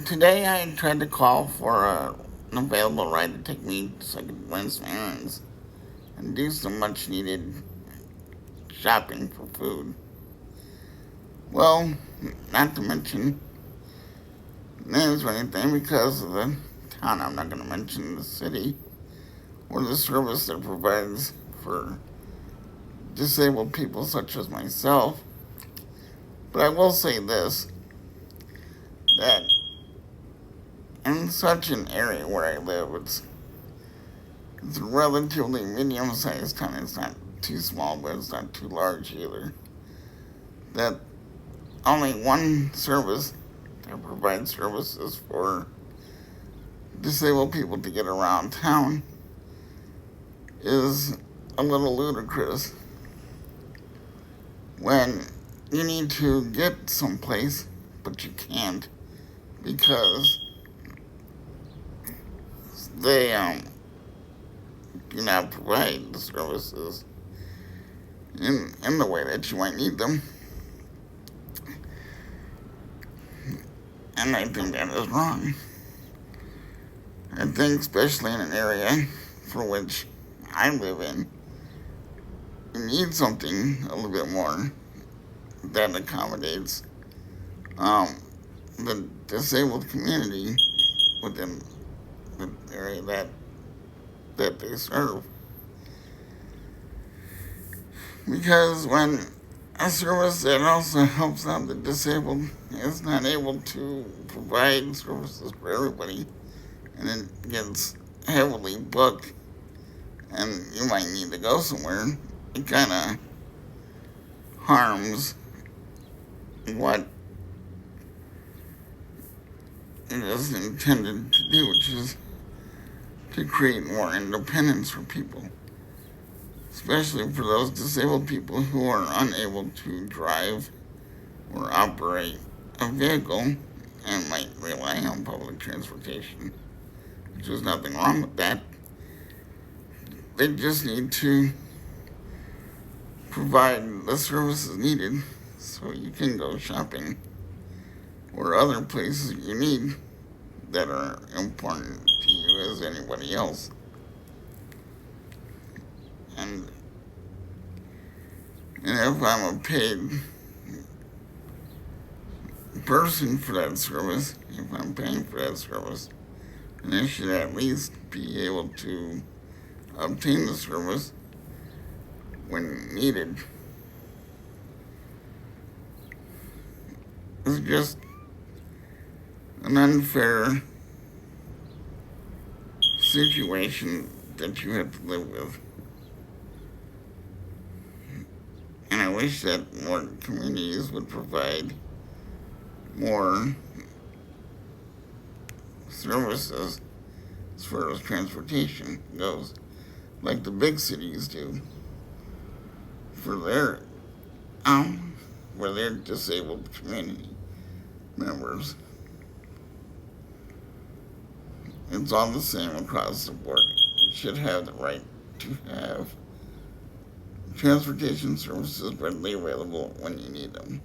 Today I tried to call for an available ride to take me so I could run some errands and do some much needed shopping for food. Well, not to mention names or anything because of the town. I'm not going to mention the city or the service that provides for disabled people such as myself. But I will say this, that in such an area where I live, it's a relatively medium-sized town. It's not too small, but it's not too large either. That only one service that provides services for disabled people to get around town is a little ludicrous. When you need to get someplace, but you can't because they do not provide the services in the way that you might need them. And I think that is wrong. I think especially in an area for which I live in, you need something a little bit more that accommodates the disabled community within the area that they serve. Because when a service that also helps out the disabled is not able to provide services for everybody, and it gets heavily booked, and you might need to go somewhere, it kind of harms what it is intended to do, which is to create more independence for people, especially for those disabled people who are unable to drive or operate a vehicle and might rely on public transportation, which is nothing wrong with that. They just need to provide the services needed so you can go shopping or other places you need that are important to you as anybody else. And if I'm a paid person for that service, if I'm paying for that service, then I should at least be able to obtain the service when needed. It's just an unfair situation that you have to live with. And I wish that more communities would provide more services as far as transportation goes, like the big cities do for their disabled community members. It's all the same across the board. You should have the right to have transportation services readily available when you need them.